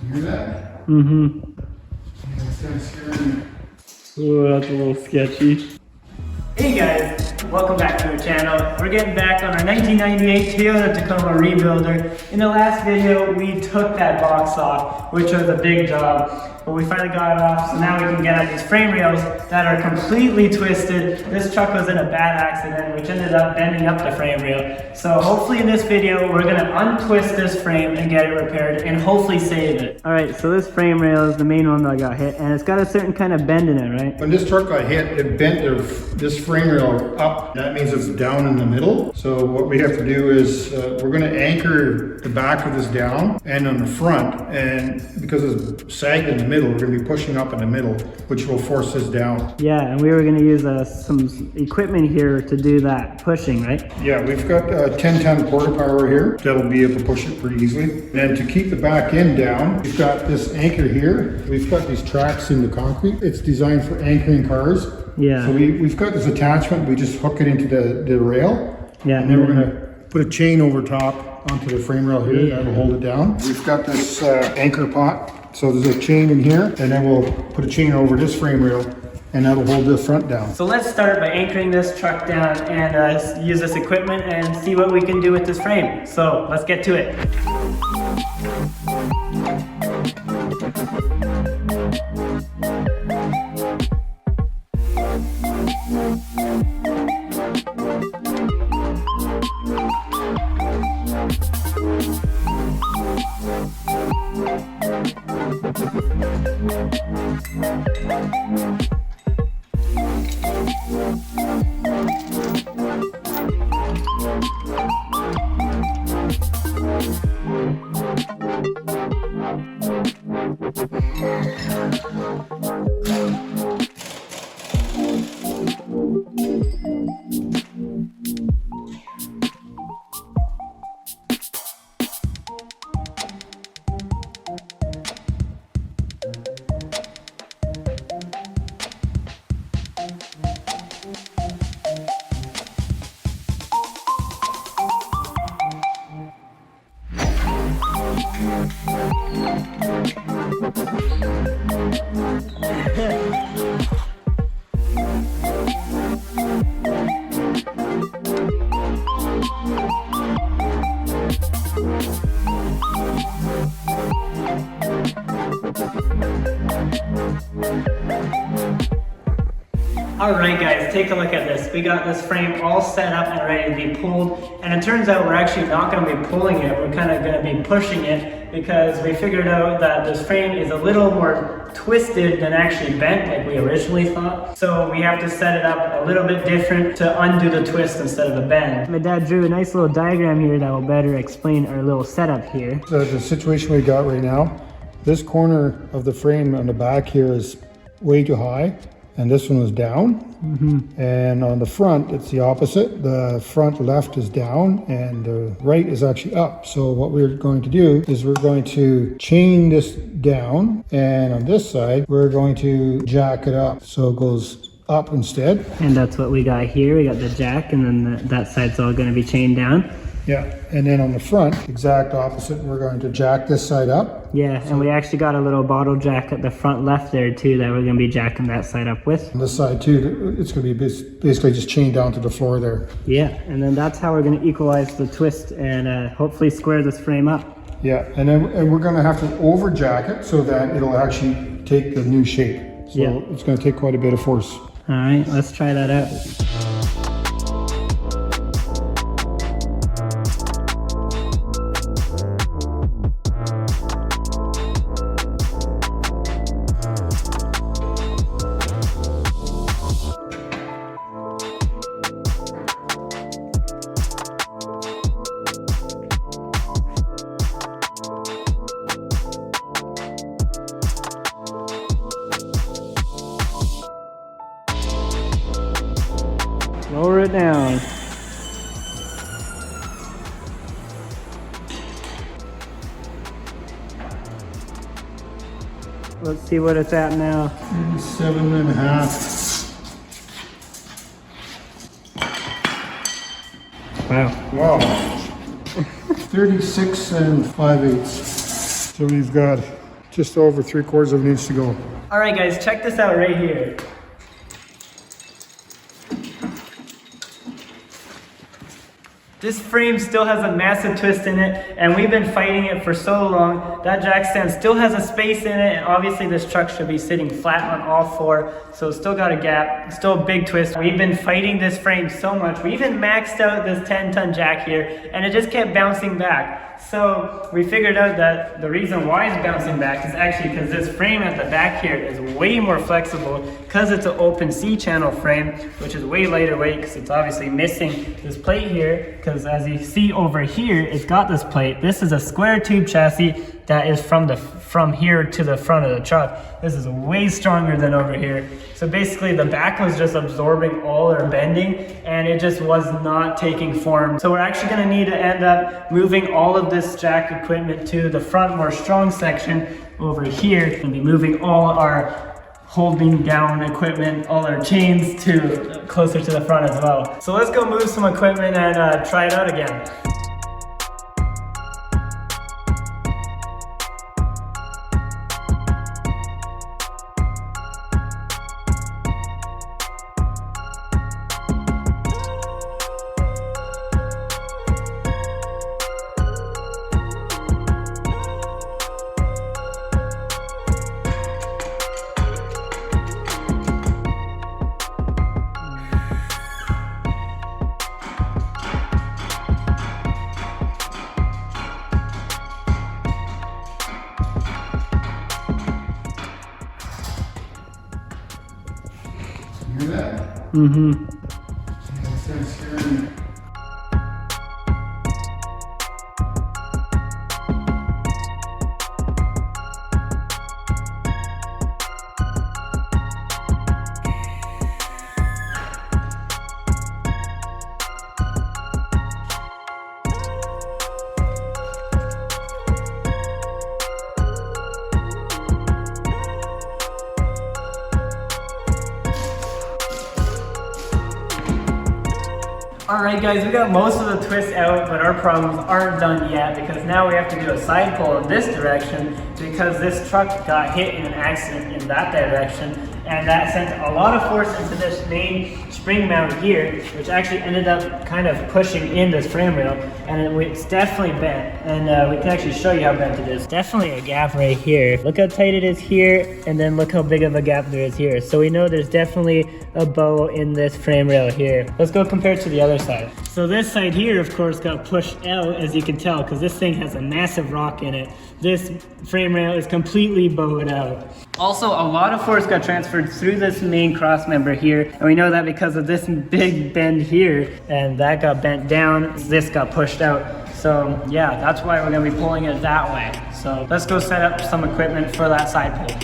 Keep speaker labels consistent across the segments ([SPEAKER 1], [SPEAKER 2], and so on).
[SPEAKER 1] You hear that?
[SPEAKER 2] Mm-hmm.
[SPEAKER 1] That's kind of scary.
[SPEAKER 2] Ooh, that's a little sketchy. Hey guys, welcome back to our channel. We're getting back on our 1998 Toyota Tacoma rebuilder. In the last video, we took that box off, which was a big job, but we finally got it off, so now we can get at these frame rails that are completely twisted. This truck was in a bad accident, which ended up bending up the frame rail. So hopefully in this video, we're gonna untwist this frame and get it repaired and hopefully save it. All right, so this frame rail is the main one that got hit, and it's got a certain kind of bend in it, right?
[SPEAKER 1] When this truck got hit, it bent this frame rail up. That means it's down in the middle. So what we have to do is we're going to anchor the back of this down and on the front. And because it's sagged in the middle, we're going to be pushing up in the middle, which will force this down.
[SPEAKER 2] Yeah, and we were going to use some equipment here to do that pushing, right?
[SPEAKER 1] Yeah, we've got a 10-ton quarter power here that'll be able to push it pretty easily. And to keep the back end down, we've got this anchor here. We've got these tracks in the concrete. It's designed for anchoring cars.
[SPEAKER 2] Yeah.
[SPEAKER 1] So we've got this attachment. We just hook it into the rail.
[SPEAKER 2] Yeah.
[SPEAKER 1] And then we're going to put a chain over top onto the frame rail here. That'll hold it down. We've got this anchor pot. So there's a chain in here, and then we'll put a chain over this frame rail, and that'll hold the front down. So
[SPEAKER 2] let's start by anchoring this truck down and use this equipment and see what we can do with this frame. So let's get to it. Alright guys, take a look at this. We got this frame all set up and ready to be pulled, and it turns out we're actually not going to be pulling it, we're kind of going to be pushing it, because we figured out that this frame is a little more twisted than actually bent like we originally thought. So we have to set it up a little bit different to undo the twist instead of a bend. My dad drew a nice little diagram here that will better explain our little setup here.
[SPEAKER 1] the situation we got right now, this corner of the frame on the back here is way too high, and this one was down. And on the front, it's the opposite. The front left is down and the right is actually up. So what we're going to do is we're going to chain this down, and on this side, we're going to jack it up so it goes up instead.
[SPEAKER 2] And that's what we got here. We got the jack, and then that side's all going to be chained down.
[SPEAKER 1] Yeah, and then on the front, exact opposite, we're going to jack this side up.
[SPEAKER 2] Yeah, and we actually got a little bottle jack at the front left there too that we're going to be jacking that side up with.
[SPEAKER 1] On this side too, it's going to be basically just chained down to the floor there.
[SPEAKER 2] Yeah, and then that's how we're going to equalize the twist and hopefully square this frame up.
[SPEAKER 1] Yeah, and we're going to have to over jack it so that it'll actually take the new shape. So it's going to take quite a bit of force.
[SPEAKER 2] All right, let's try that out. Lower it down. Let's see what it's at now.
[SPEAKER 1] 7.5.
[SPEAKER 2] Wow.
[SPEAKER 1] Wow. 36 5/8. So we've got just over 3/4 of an inch to go.
[SPEAKER 2] All right, guys, check this out right here. This frame still has a massive twist in it, and we've been fighting it for so long. That jack stand still has a space in it, and obviously this truck should be sitting flat on all four, so it's still got a gap. It's still a big twist. We've been fighting this frame so much. We even maxed out this 10-ton jack here, and it just kept bouncing back. So we figured out that the reason why it's bouncing back is actually because this frame at the back here is way more flexible because it's an open C-channel frame, which is way lighter weight because it's obviously missing this plate here, because as you see over here, it's got this plate. This is a square tube chassis that is from here to the front of the truck. This is way stronger than over here. So basically the back was just absorbing all our bending and it just was not taking form. So we're actually gonna need to end up moving all of this jack equipment to the front more strong section over here, and be moving all our holding down equipment, all our chains to closer to the front as well. So let's go move some equipment and try it out again.
[SPEAKER 1] Hear that?
[SPEAKER 2] Mm-hmm. Alright guys, we got most of the twists out, but our problems aren't done yet because now we have to do a side pull in this direction because this truck got hit in an accident in that direction, and that sent a lot of force into this main spring mount here, which actually ended up kind of pushing in this frame rail, and it's definitely bent, and we can actually show you how bent it is. Definitely a gap right here. Look how tight it is here, and then look how big of a gap there is here. So we know there's definitely a bow in this frame rail here. Let's go compare it to the other side. So this side here, of course, got pushed out, as you can tell, because this thing has a massive rock in it. This frame rail is completely bowed out. Also, a lot of force got transferred through this main cross member here, and we know that because of this big bend here, and that got bent down, this got pushed out. So yeah, that's why we're gonna be pulling it that way. So let's go set up some equipment for that side pull.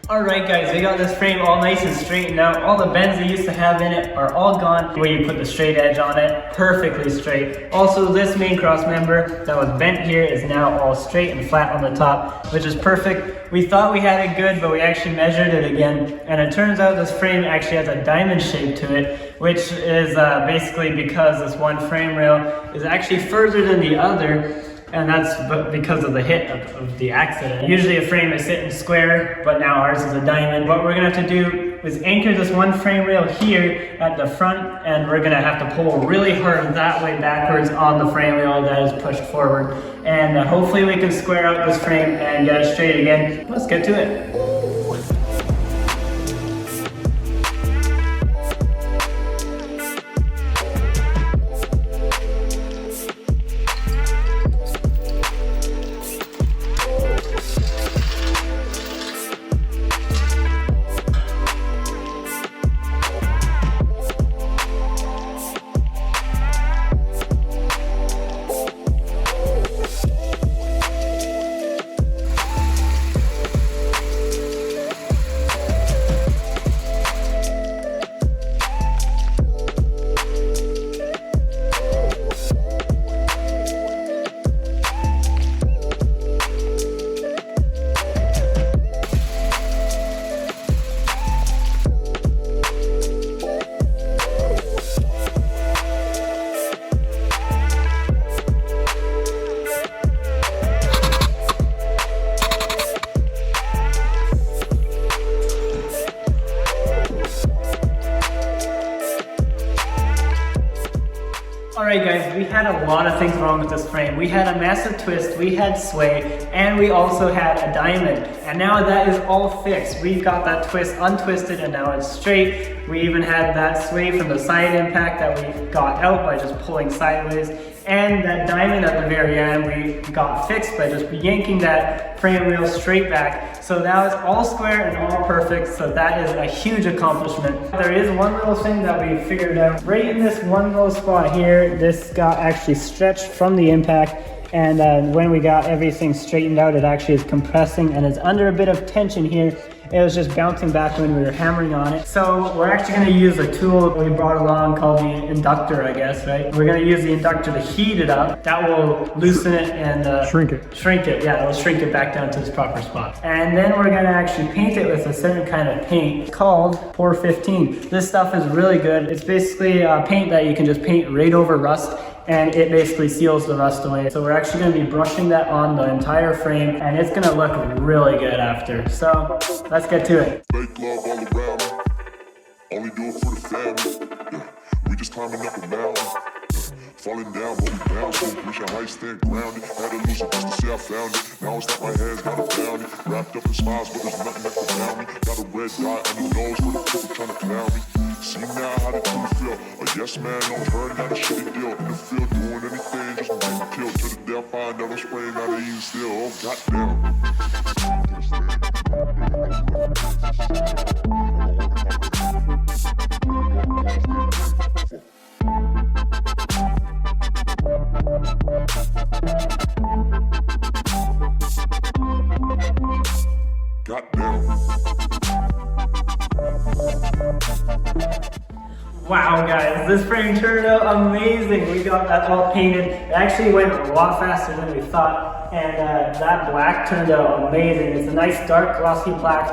[SPEAKER 2] Alright guys, we got this frame all nice and straightened out. All the bends they used to have in it are all gone. Where you put the straight edge on it, perfectly straight. Also, this main cross member that was bent here is now all straight and flat on the top, which is perfect. We thought we had it good, but we actually measured it again, and it turns out this frame actually has a diamond shape to it, which is basically because this one frame rail is actually further than the other. And that's because of the hit of the accident. Usually a frame is sitting square, but now ours is a diamond. What we're gonna have to do is anchor this one frame rail here at the front, and we're gonna have to pull really hard that way backwards on the frame rail that is pushed forward. And hopefully we can square out this frame and get it straight again. Let's get to it. Alright guys, we had a lot of things wrong with this frame. We had a massive twist, we had sway, and we also had a diamond. And now that is all fixed. We got that twist untwisted and now it's straight. We even had that sway from the side impact that we got out by just pulling sideways. And that diamond at the very end we got fixed by just yanking that frame rail straight back. So now it's all square and all perfect, so that is a huge accomplishment. There is one little thing that we figured out. Right in this one little spot here, this got actually stretched from the impact, and when we got everything straightened out, it actually is compressing and is under a bit of tension here. It was just bouncing back when we were hammering on it. So we're actually going to use a tool we brought along called the inductor, I guess, right? We're going to use the inductor to heat it up. That will loosen it and
[SPEAKER 1] Shrink it.
[SPEAKER 2] Shrink it, yeah, it'll shrink it back down to its proper spot. And then we're going to actually paint it with a certain kind of paint called Pour 15. This stuff is really good. It's basically a paint that you can just paint right over rust, and it basically seals the rust away. So we're actually going to be brushing that on the entire frame, and it's going to look really good after. So let's get to it.
[SPEAKER 3] Make love all around me. Only do it for the family. Yeah. We just climbing up a mountain. Falling down, but we bouncing. Wish I might stand grounded. Had to lose it just to say I found it. Now it's like my hands got a bounty. Wrapped up in smiles, but there's nothing that can down me. Got a red dot on the nose for the people trying to clown me. See now how they truly feel. A yes man don't turn down a shitty deal. In the field doing anything just to get killed. To the death, find out I'm spraying out of even still. Oh goddamn.
[SPEAKER 2] Wow guys, this frame turned out amazing. We got that all painted. It actually went a lot faster than we thought, and that black turned out amazing. It's a nice dark glossy black,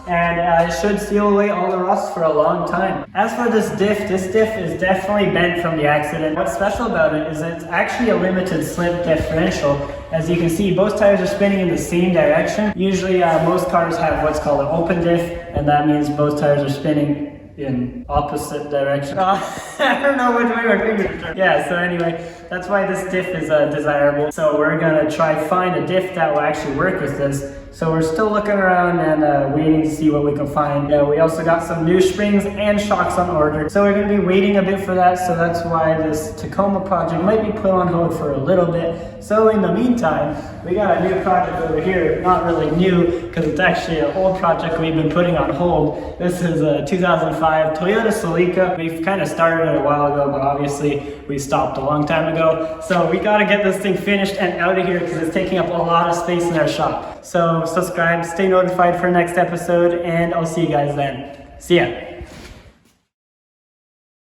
[SPEAKER 2] and it should seal away all the rust for a long time. As for this diff is definitely bent from the accident. What's special about it is that it's actually a limited slip differential. As you can see, both tires are spinning in the same direction. Usually most cars have what's called an open diff, and that means both tires are spinning in opposite direction. I don't know which way my fingers are. Yeah, so anyway, that's why this diff is desirable. So we're gonna try find a diff that will actually work with this. So we're still looking around and waiting to see what we can find. We also got some new springs and shocks on order. So we're gonna be waiting a bit for that. So that's why this Tacoma project might be put on hold for a little bit. So in the meantime, we got a new project over here. Not really new, because it's actually an old project we've been putting on hold. This is a 2005 Toyota Celica. We've kind of started it a while ago, but obviously we stopped a long time ago. So we gotta get this thing finished and out of here because it's taking up a lot of space in our shop. So subscribe, stay notified for next episode, and I'll see you guys then. See ya.